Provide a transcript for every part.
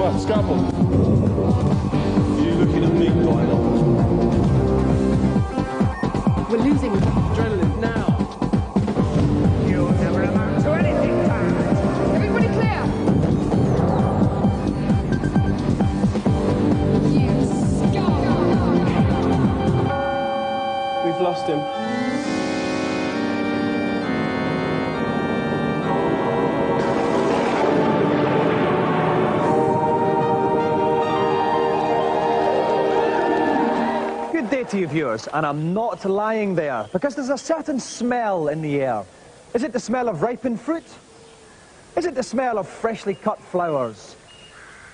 Holdsworth, scalpel. You looking at me, Dino? We're losing adrenaline now. You'll never amount to anything, Babb. Everybody clear! You scum! We've lost him. Good day to you viewers, and I'm not lying there, because there's a certain smell in the air. Is it the smell of ripened fruit? Is it the smell of freshly cut flowers?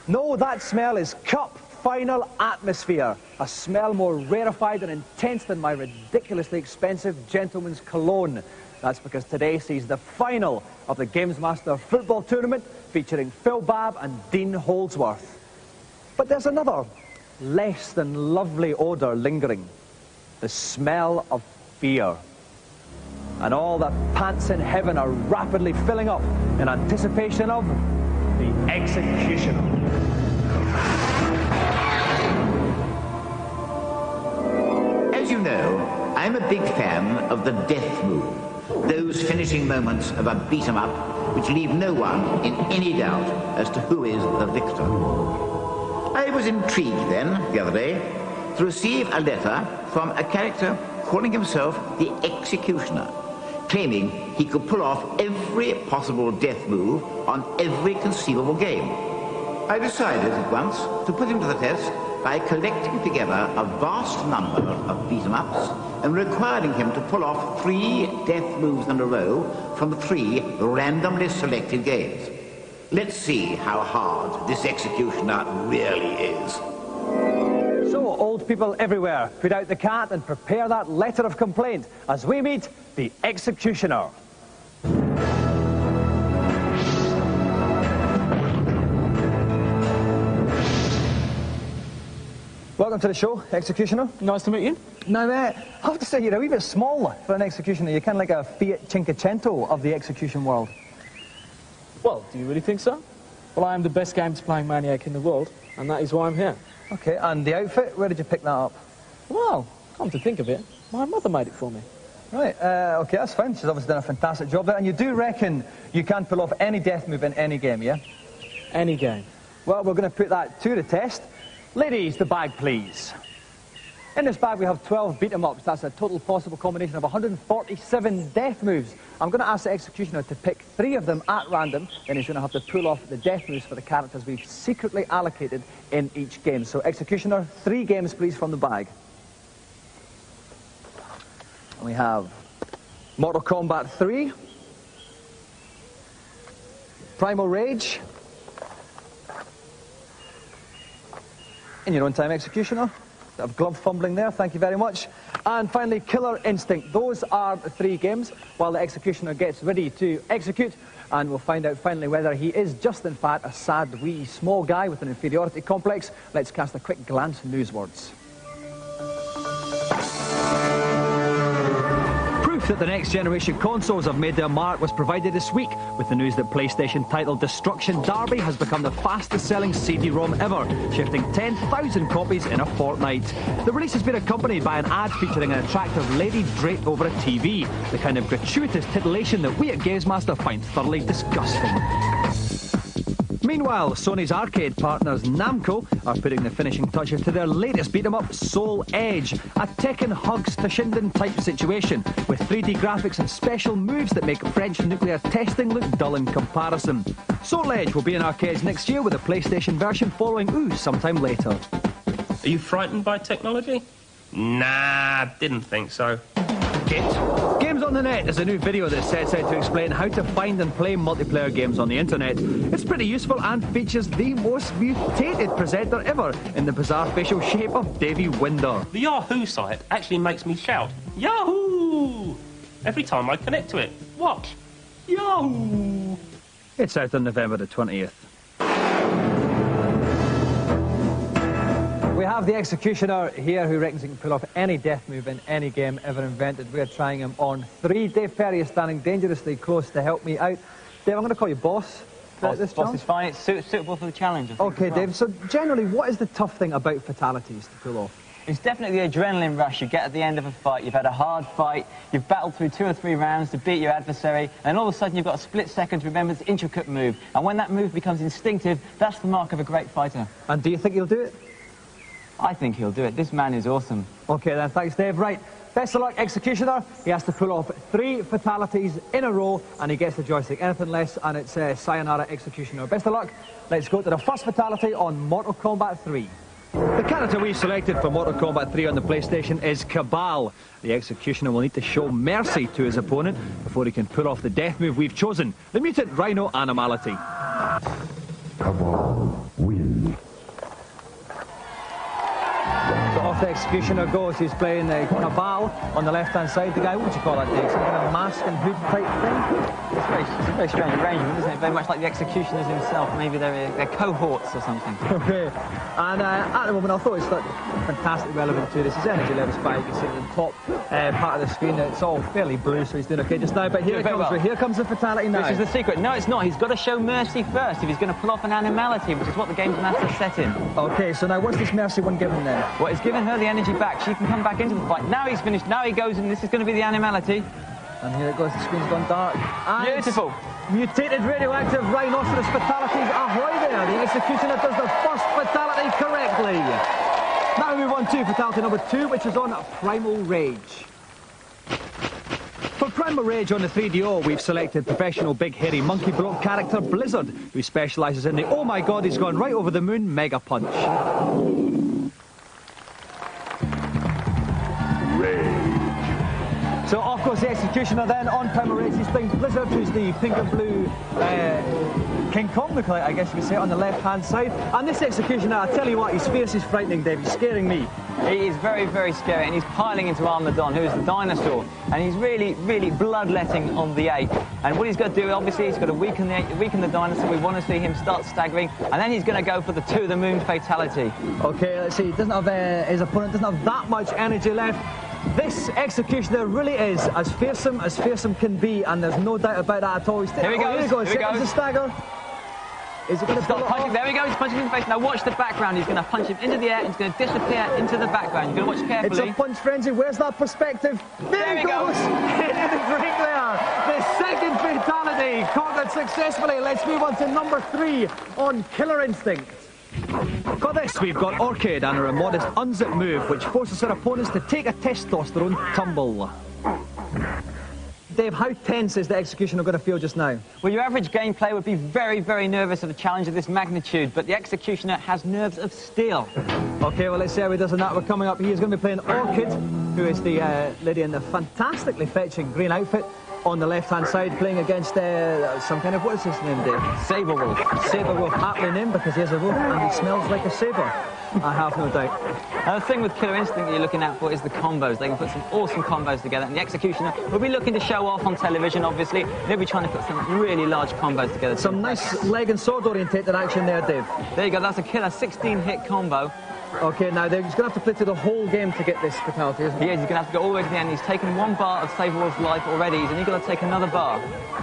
No, that smell is cup final atmosphere, a smell more rarefied and intense than my ridiculously expensive gentleman's cologne. That's because today sees the final of the GamesMaster football tournament featuring Phil Babb and Dean Holdsworth. But there's another, less than lovely odour lingering, the smell of fear. And all the pants in heaven are rapidly filling up in anticipation of the executioner. As you know, I'm a big fan of the death move, those finishing moments of a beat-em-up which leave no one in any doubt as to who is the victor. I was intrigued then, the other day, to receive a letter from a character calling himself the Executioner, claiming he could pull off every possible death move on every conceivable game. I decided at once to put him to the test by collecting together a vast number of beat-em-ups and requiring him to pull off 3 death moves in a row from 3 randomly selected games. Let's see how hard this executioner really is. So, old people everywhere, put out the cat and prepare that letter of complaint as we meet the executioner. Welcome to the show, executioner. Nice to meet you. Now, I have to say you're a wee bit small for an executioner. You're kind of like a Fiat Cinquecento of the execution world. Well, do you really think so? Well, I am the best games-playing maniac in the world, and that is why I'm here. Okay, and the outfit, where did you pick that up? Well, come to think of it, my mother made it for me. Right, okay, that's fine. She's obviously done a fantastic job there. And you do reckon you can pull off any death move in any game, yeah? Any game. Well, we're going to put that to the test. Ladies, the bag, please. In this bag, we have 12 beat-em-ups. That's a total possible combination of 147 death moves. I'm going to ask the executioner to pick 3 of them at random, then he's going to have to pull off the death moves for the characters we've secretly allocated in each game. So, executioner, 3 games, please, from the bag. And we have Mortal Kombat 3, Primal Rage, in your own time, executioner. Bit of glove fumbling there, thank you very much. And finally, Killer Instinct. Those are the 3 games while the executioner gets ready to execute, and we'll find out finally whether he is just in fact a sad wee small guy with an inferiority complex. Let's cast a quick glance newswards. Proof that the next generation consoles have made their mark was provided this week with the news that PlayStation title Destruction Derby has become the fastest selling CD-ROM ever, shifting 10,000 copies in a fortnight. The release has been accompanied by an ad featuring an attractive lady draped over a TV, the kind of gratuitous titillation that we at GamesMaster find thoroughly disgusting. Meanwhile, Sony's arcade partners Namco are putting the finishing touches to their latest beat-em-up, Soul Edge, a Tekken Hugs Toshinden type situation, with 3D graphics and special moves that make French nuclear testing look dull in comparison. Soul Edge will be in arcades next year, with a PlayStation version following sometime later. Are you frightened by technology? Nah, didn't think so. Games on the Net is a new video that sets out to explain how to find and play multiplayer games on the internet. It's pretty useful and features the most mutated presenter ever in the bizarre facial shape of Davey Winder. The Yahoo site actually makes me shout, Yahoo! Every time I connect to it. Watch. Yahoo! It's out on November the 20th. We have the executioner here who reckons he can pull off any death move in any game ever invented. We're trying him on 3. Dave Perry is standing dangerously close to help me out. Dave, I'm going to call you boss. this Boss challenge? is fine. It's suitable for the challenge, I think, Okay, as well. Dave, so generally, what is the tough thing about fatalities to pull off? It's definitely the adrenaline rush you get at the end of a fight. You've had a hard fight, you've battled through 2 or 3 rounds to beat your adversary, and all of a sudden you've got a split second to remember this intricate move. And when that move becomes instinctive, that's the mark of a great fighter. And do you think he'll do it? I think he'll do it. This man is awesome. Okay then, thanks Dave. Right, best of luck, Executioner. He has to pull off 3 fatalities in a row, and he gets the joystick. Anything less, and it's Sayonara Executioner. Best of luck. Let's go to the first fatality on Mortal Kombat 3. The character we selected for Mortal Kombat 3 on the PlayStation is Cabal. The Executioner will need to show mercy to his opponent before he can pull off the death move we've chosen, the Mutant Rhino Animality. Cabal win. So off the Executioner goes. He's playing Cabal on the left-hand side. The guy, what would you call that, Dave? Some kind of mask and hood type thing? It's a very strange arrangement, isn't it? Very much like the Executioners himself. Maybe they're cohorts or something. Okay. And at the moment, I thought it's fantastically relevant to this. His energy level spike. You can see at the top part of the screen. It's all fairly blue, so he's doing okay just now. But here it comes. Well. Here comes the fatality now. Which is the secret. No, it's not. He's got to show mercy first if he's going to pull off an animality, which is what the GamesMaster set him. Okay, so now what's this mercy one given then? Well, it's given her the energy back. She can come back into the fight. Now he's finished. Now he goes, and this is going to be the animality. And here it goes. The screen's gone dark. And beautiful. Mutated radioactive rhinoceros fatalities ahoy there. The Executioner does the first fatality correctly. Now we move on to fatality number 2, which is on Primal Rage. For Primal Rage on the 3DO, we've selected professional big hairy monkey bloke character Blizzard, who specialises in the oh my god, he's gone right over the moon mega punch. So off goes the Executioner then on Primal Rage. He's playing Blizzard, who's the pink and blue King Kong lookalike, I guess you could say, on the left-hand side. And this Executioner, I tell you what, his face is frightening, Dave. He's scaring me. He is very, very scary, and he's piling into Armadon, who is the dinosaur. And he's really, really bloodletting on the ape. And what he's got to do, obviously, he's got to weaken the dinosaur. We want to see him start staggering. And then he's going to go for the to the moon fatality. Okay, let's see. He doesn't have, his opponent doesn't have that much energy left. This Executioner really is as fearsome can be, and there's no doubt about that at all. Here he goes. Here he goes. Here comes the stagger. Is he going to stop punching? There we go. He's punching him in the face. Now watch the background. He's going to punch him into the air and he's going to disappear into the background. You're going to watch carefully. It's a punch frenzy. Where's that perspective? There he goes. Into the drink there. The second fatality conquered successfully. Let's move on to number 3 on Killer Instinct. For this, we've got Orchid and her immodest unzip move, which forces her opponents to take a testosterone tumble. Dave, how tense is the Executioner going to feel just now? Well, your average game player would be very, very nervous at a challenge of this magnitude, but the Executioner has nerves of steel. Okay, well, let's see how he does on that. We're coming up. He is going to be playing Orchid, who is the lady in the fantastically fetching green outfit. On the left-hand side, playing against some kind of, what is his name, Dave? Saberwolf. Saberwolf, aptly named because he has a wolf and he smells like a saber. I have no doubt. Now, the thing with Killer Instinct that you're looking out for is the combos. They can put some awesome combos together, and the Executioner will be looking to show off on television, obviously. They'll be trying to put some really large combos together. Some nice leg and sword orientated action there, Dave. There you go, that's a killer 16-hit combo. Okay, now he's going to have to play through the whole game to get this fatality, isn't he? He is. He's going to have to go all the way to the end. He's taken 1 bar of Saberwolf's life already. He's only got to take another bar.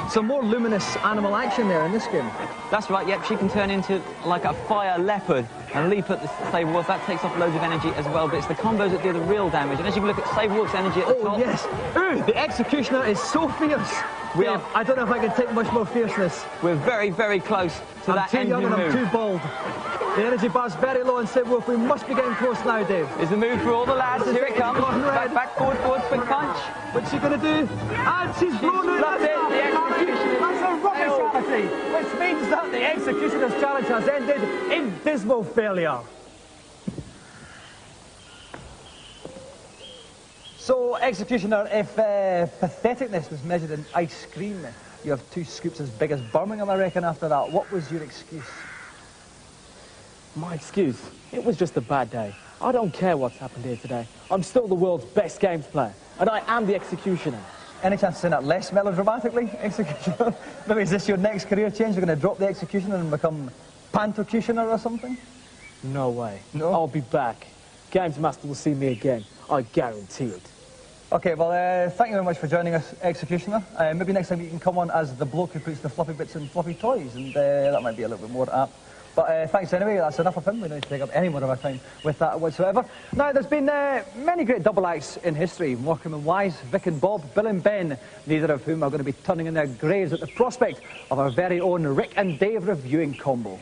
Some more luminous animal action there in this game. That's right, yep. She can turn into like a fire leopard and leap at the Saberwolf. That takes off loads of energy as well, but it's the combos that do the real damage. And as you can look at Saberwolf's energy at the top... Oh, yes. Ooh, the Executioner is so fierce. I don't know if I can take much more fierceness. We're very, very close to that end move. I'm too young and I'm too bald. The energy bar's very low and Saberwolf, we must be getting close now, Dave. Is the move for all the lads. Here it comes. Back, forward, quick punch. What's she going to do? And she's blown out. That's a rubbish fatality, which means that the Executioner's challenge has ended in dismal failure. So, Executioner, if patheticness was measured in ice cream, you have 2 scoops as big as Birmingham, I reckon, after that. What was your excuse? My excuse? It was just a bad day. I don't care what's happened here today. I'm still the world's best games player, and I am the Executioner. Any chance of saying that less melodramatically, Executioner? Maybe is this your next career change? You're going to drop the Executioner and become Pantocutioner or something? No way. No? I'll be back. GamesMaster will see me again. I guarantee it. Okay, well, thank you very much for joining us, Executioner. Maybe next time you can come on as the bloke who puts the fluffy bits in fluffy toys, and that might be a little bit more apt. But thanks anyway, that's enough of him. We don't need to take up any more of our time with that whatsoever. Now, there's been many great double acts in history. Morecambe and Wise, Vic and Bob, Bill and Ben, neither of whom are going to be turning in their graves at the prospect of our very own Rick and Dave reviewing combo.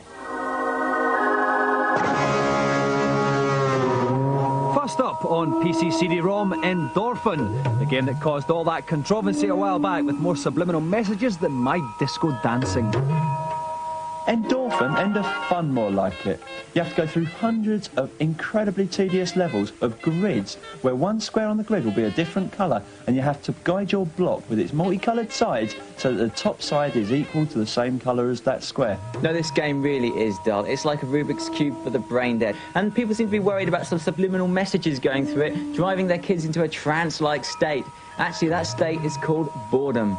First up on PC CD-ROM, Endorphin, the game that caused all that controversy a while back with more subliminal messages than my disco dancing. Endorphin and a fun more like it. You have to go through hundreds of incredibly tedious levels of grids where one square on the grid will be a different colour and you have to guide your block with its multicoloured sides so that the top side is equal to the same colour as that square. No, this game really is dull. It's like a Rubik's Cube for the brain dead. And people seem to be worried about some subliminal messages going through it, driving their kids into a trance-like state. Actually, that state is called boredom.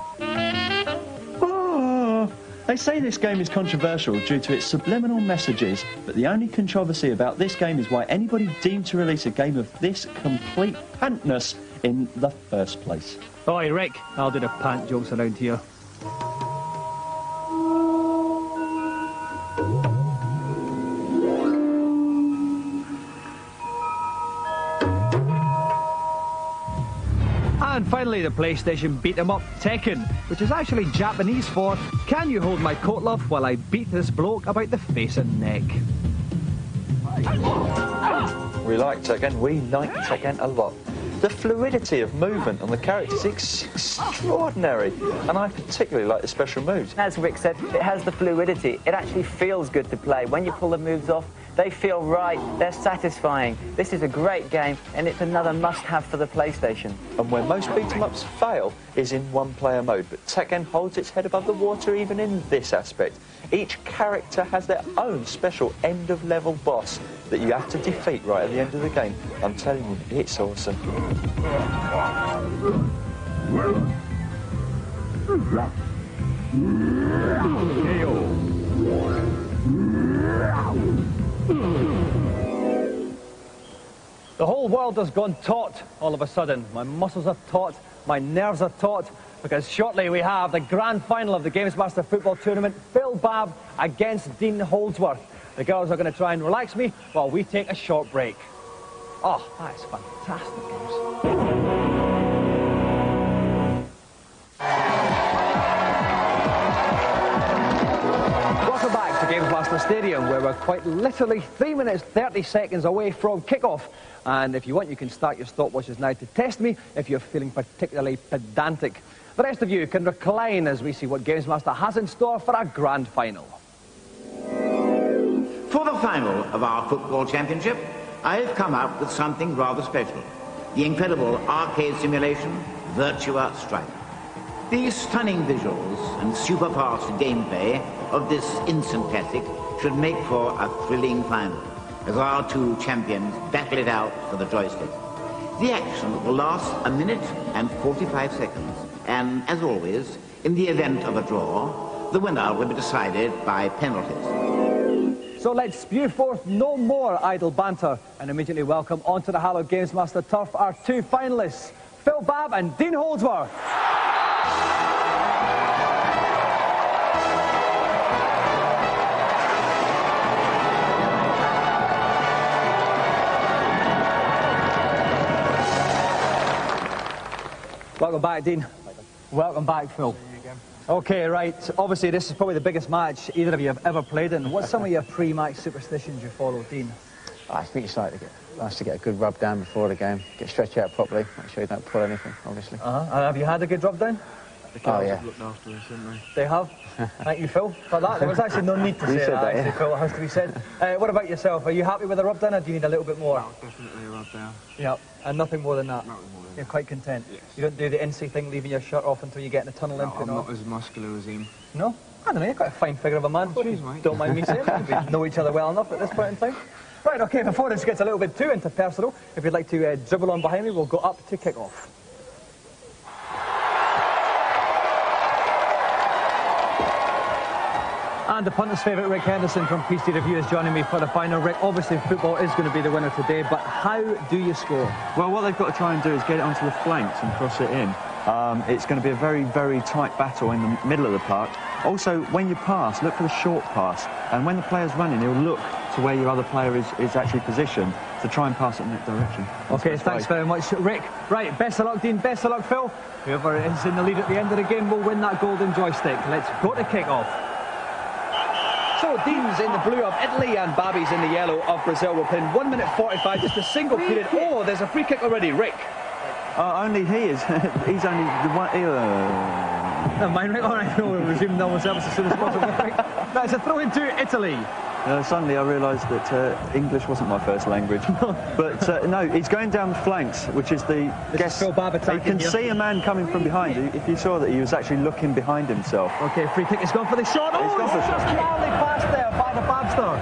They say this game is controversial due to its subliminal messages, but the only controversy about this game is why anybody deemed to release a game of this complete pantness in the first place. Oi, Rick, I'll do the pant jokes around here. And finally, the PlayStation beat-em-up Tekken, which is actually Japanese for "Can you hold my coat, love, while I beat this bloke about the face and neck?" We like Tekken a lot. The fluidity of movement on the characters is extraordinary, and I particularly like the special moves. As Rick said, it has the fluidity. It actually feels good to play. When you pull the moves off, they feel right, they're satisfying. This is a great game, and it's another must-have for the PlayStation. And where most beat-em-ups fail is in one-player mode, but Tekken holds its head above the water even in this aspect. Each character has their own special end-of-level boss that you have to defeat right at the end of the game. I'm telling you, it's awesome. The whole world has gone taut all of a sudden. My muscles are taut, my nerves are taut, because shortly we have the grand final of the GamesMaster football tournament, Phil Babb against Dean Holdsworth. The girls are going to try and relax me while we take a short break. Oh, that is fantastic, guys. Welcome back to GamesMaster Stadium, where we're quite literally 3 minutes 30 seconds away from kickoff. And if you want, you can start your stopwatches now to test me if you're feeling particularly pedantic. The rest of you can recline as we see what GamesMaster has in store for our grand final. For the final of our football championship, I've come up with something rather special. The incredible arcade simulation, Virtua Strike. These stunning visuals and super-fast gameplay of this instant classic should make for a thrilling final, as our two champions battle it out for the joystick. The action will last 1 minute and 45 seconds, and as always, in the event of a draw, the winner will be decided by penalties. So let's spew forth no more idle banter and immediately welcome onto the hallowed GamesMaster turf our two finalists, Phil Babb and Dean Holdsworth. Welcome back, Dean. Welcome back, Phil. Okay, right. Obviously, this is probably the biggest match either of you have ever played in. What's some of your pre-match superstitions you follow, Dean? I think it's nice to get a good rub down before the game. Get stretched out properly. Make sure you don't pull anything, obviously. Have you had a good rub down? Oh, yeah. Looked after us, didn't they? They have. Thank you, Phil, for that. There was actually no need to say that, actually, Phil. It has to be said. What about yourself? Are you happy with the rub down, or do you need a little bit more? Oh, definitely a rub down. Yeah, and nothing more than that. Nothing more than You're quite content. Yes. You don't do the NC thing, leaving your shirt off until you get in the tunnel input. I'm not as muscular as him. No? I don't know, you're quite a fine figure of a man. Cheers, mate. Don't mind me saying. We know each other well enough at this point in time. Right, okay, before this gets a little bit too interpersonal, if you'd like to dribble on behind me, we'll go up to kick off. And the punter's favourite, Rick Henderson from PC Review, is joining me for the final. Rick, obviously football is going to be the winner today, but how do you score? Well, what they've got to try and do is get it onto the flanks and cross it in. It's going to be a very, very tight battle in the middle of the park. Also, when you pass, look for the short pass. And when the player's running, he'll look to where your other player is actually positioned to try and pass it in that direction. OK, thanks very much, Rick. Right, best of luck, Dean, best of luck, Phil. Whoever is in the lead at the end of the game will win that golden joystick. Let's go to kick-off. So Dean's in the blue of Italy and Babb's in the yellow of Brazil. We're playing 1 minute 45, just a single period. Oh, there's a free kick already, Rick. Only he is. He's only the one. Never mind, Rick. All right, we'll resume normal service as soon as possible. Right, it's a throw into Italy. Suddenly I realised that English wasn't my first language. But no, he's going down the flanks, which is the... Phil Babb attacking. He can see a man coming from behind. If you saw that, he was actually looking behind himself. OK, free kick. He's gone for the shot. Oh, he's just narrowly passed there by the Babbster.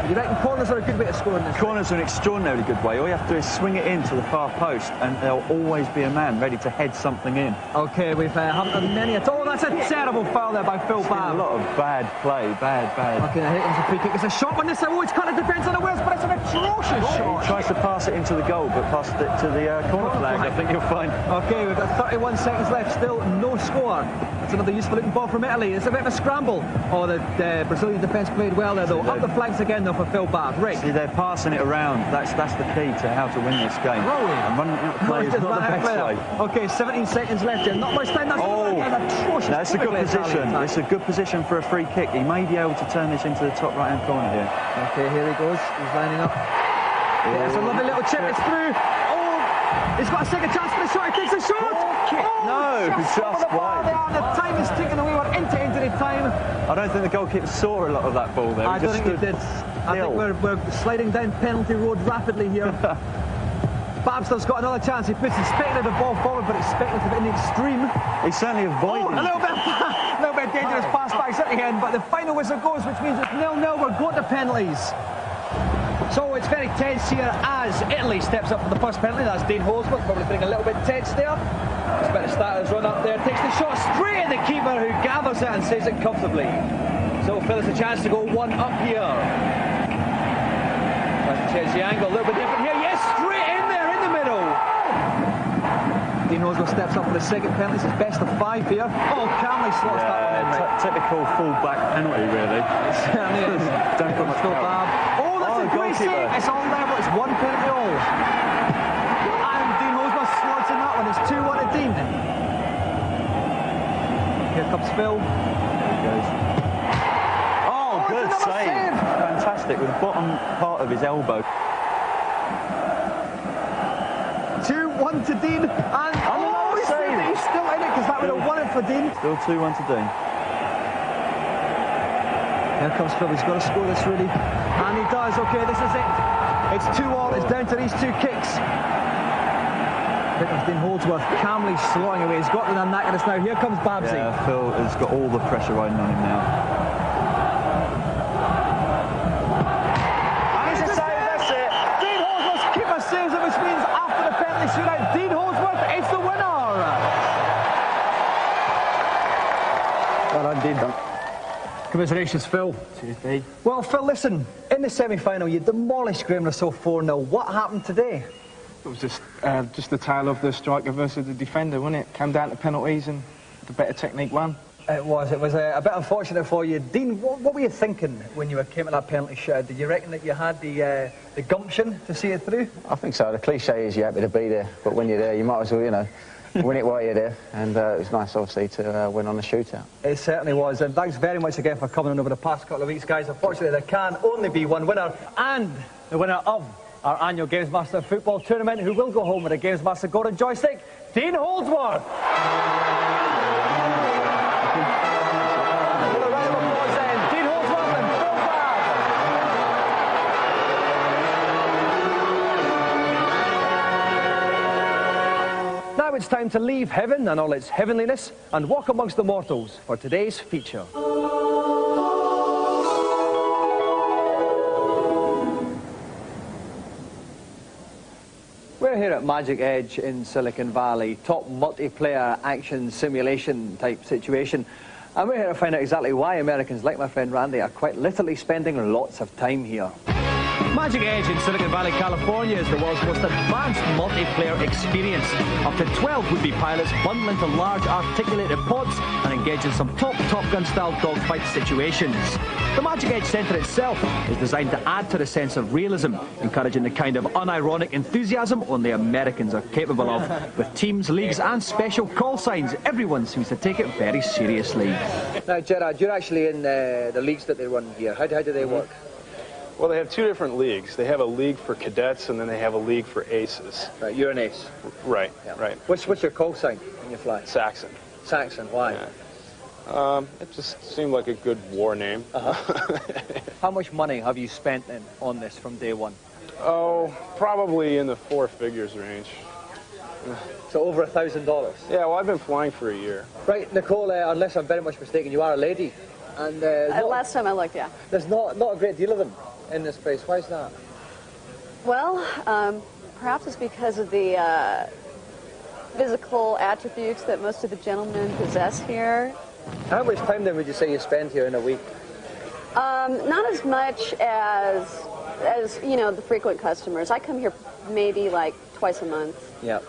You reckon corners are a good way to score in this? Corners are an extraordinarily good way. All you have to do is swing it into the far post, and there'll always be a man ready to head something in. OK, we've haven't had many at all. That's a terrible foul there by Phil Babb. A lot of bad play, bad. OK, now here comes the free kick. It's a shot when this... Oh, it's kind of depends on the wheels, but it's an atrocious shot. He tries to pass it into the goal, but passed it to the corner flag, I think you'll find. OK, we've got 31 seconds left, still no score. It's another useful looking ball from Italy. It's a bit of a scramble. Oh, the Brazilian defence played well there, though. Up the flanks again, though, for Phil Babb. Rick. See, they're passing it around. That's the key to how to win this game. And running out of play is not the best way. OK, 17 seconds left here. Not much time. That's That's a good position. It's a good position for a free kick. He may be able to turn this into the top right-hand corner here. OK, here he goes. He's lining up. Yeah, it's a lovely little chip. It's through. Oh, he's got a second chance for the shot. He takes a shot. No, just wide. The time is ticking away. We're into injury time. I don't think the goalkeeper saw a lot of that ball there. I don't think he did. I think we're sliding down penalty road rapidly here. Babster's got another chance. He puts his speculative ball forward, but it's speculative in the extreme. He's certainly avoiding. A little bit dangerous pass back at the end, but the final whistle goes, which means it's 0-0. We're going to penalties. So it's very tense here as Italy steps up for the first penalty. That's Dean Holdsworth, probably feeling a little bit tense there. He's about to start his run up there. Takes the shot straight at the keeper, who gathers it and saves it comfortably. So Phil has a chance to go one up here. Tries to change the angle, a little bit different here. Yes, straight in there in the middle. Dean Holdsworth steps up for the second penalty. It's his best of 5 here. Oh, calmly slots that one in. Typical full-back penalty, really. It certainly is. Don't put much power. Oh, that's a great save. It's all level. It's 1 penalty all. And Dean Holdsworth slots in that one. It's 2-1 to Dean. Here comes Phil. There he goes. Oh, good save. Fantastic, with the bottom part of his elbow. 2-1 to Dean. And he's still in it, because that would have won it for Dean. Still 2-1 to Dean. Here comes Phil. He's got to score this, really. And he does. OK, this is it. It's 2-2. It's down to these 2 kicks. I think Dean Holdsworth calmly slotting away. He's got the knack at us now. Here comes Babsy. Yeah, Phil has got all the pressure riding on him now. And it's a save. That's it. Dean Holdsworth's keeper saves it, which means after the penalty shootout, Dean Holdsworth is the winner. Well done, Dean. Commiserations, Phil. Tuesday. Well, Phil, listen, in the semi-final, you demolished Graham Russell 4-0. What happened today? It was just the tale of the striker versus the defender, wasn't it? Came down to penalties and the better technique won. It was a bit unfortunate for you. Dean, what were you thinking when you came at that penalty shootout? Did you reckon that you had the gumption to see it through? I think so. The cliche is you're happy to be there, but when you're there, you might as well, you know, win it while you're there. And it was nice, obviously, to win on the shootout. It certainly was. And thanks very much again for coming on over the past couple of weeks, guys. Unfortunately, there can only be one winner. And the winner of our annual GamesMaster football tournament, who will go home with a GamesMaster golden joystick, Dean Holdsworth. Now it's time to leave heaven and all its heavenliness and walk amongst the mortals for today's feature. We're here at Magic Edge in Silicon Valley, top multiplayer action simulation type situation. And we're here to find out exactly why Americans, like my friend Randy, are quite literally spending lots of time here. Magic Edge in Silicon Valley, California is the world's most advanced multiplayer experience. Up to 12 would-be pilots bundle into large articulated pods and engage in some Top Gun-style dogfight situations. The Magic Edge Centre itself is designed to add to the sense of realism, encouraging the kind of unironic enthusiasm only Americans are capable of. With teams, leagues and special call signs, everyone seems to take it very seriously. Now, Gerard, you're actually in the leagues that they run here. How do they work? Well, they have two different leagues. They have a league for cadets, and then they have a league for aces. Right, you're an ace. Right, yeah. Right. What's your call sign when you fly? Saxon. Saxon, why? Yeah. It just seemed like a good war name. How much money have you spent then on this from day one? Oh, probably in the 4 figures range. So over $1,000? Yeah, well, I've been flying for a year. Right, Nicole, unless I'm very much mistaken, you are a lady. And last time I looked, yeah. There's not a great deal of them in this place. Why is that? Well, perhaps it's because of the physical attributes that most of the gentlemen possess here. How much time then would you say you spend here in a week? Not as much as you know, the frequent customers. I come here maybe like twice a month. Yeah.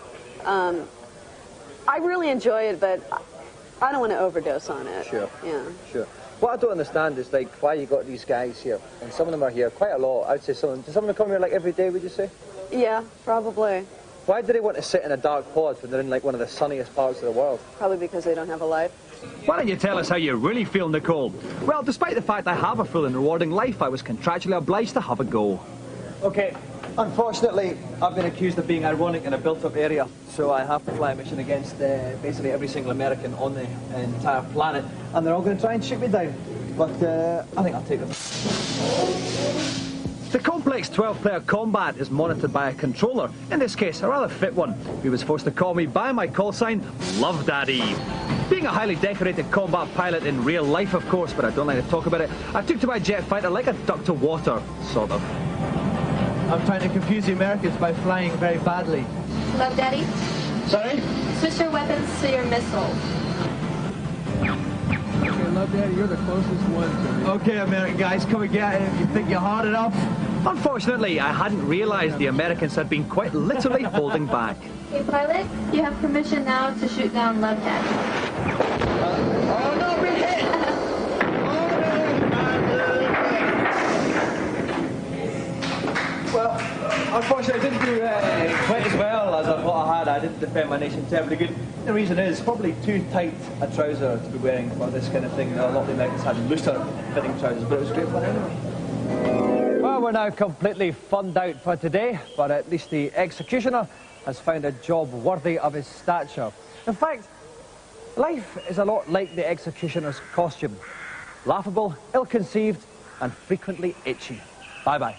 I really enjoy it, but I don't want to overdose on it. Sure. Yeah. Sure. What I don't understand is like why you got these guys here, and some of them are here quite a lot. I'd say some of them. Do some of them come here like every day? Would you say? Yeah, probably. Why do they want to sit in a dark pod when they're in like one of the sunniest parts of the world? Probably because they don't have a life. Why don't you tell us how you really feel, Nicole? Well, despite the fact I have a full and rewarding life, I was contractually obliged to have a go. Okay. Unfortunately, I've been accused of being ironic in a built-up area, so I have to fly a mission against basically every single American on the entire planet, and they're all going to try and shoot me down. But I think I'll take them. The complex 12-player combat is monitored by a controller, in this case a rather fit one, who was forced to call me by my call sign, Love Daddy. Being a highly decorated combat pilot in real life, of course, but I don't like to talk about it, I took to my jet fighter like a duck to water, sort of. I'm trying to confuse the Americans by flying very badly. Love Daddy? Sorry? Switch your weapons to your missiles. Okay, Love Daddy, you're the closest one to me. Okay, American guys, come and get it if you think you're hard enough. Unfortunately, I hadn't realised the Americans had been quite literally holding back. Hey, pilot, you have permission now to shoot down Love Daddy. Oh no, we hit! Well, unfortunately, I didn't do quite as well as I thought I had. I didn't defend my nation terribly good. The reason is probably too tight a trouser to be wearing for this kind of thing. A lot of the Americans had looser fitting trousers, but it was great fun anyway. Well, we're now completely funned out for today, but at least the executioner has found a job worthy of his stature. In fact, life is a lot like the executioner's costume. Laughable, ill-conceived, and frequently itchy. Bye-bye.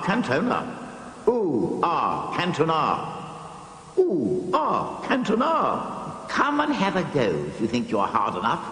Cantona. Ooh, ah, Cantona. Ooh, ah, Cantona. Come and have a go if you think you're hard enough.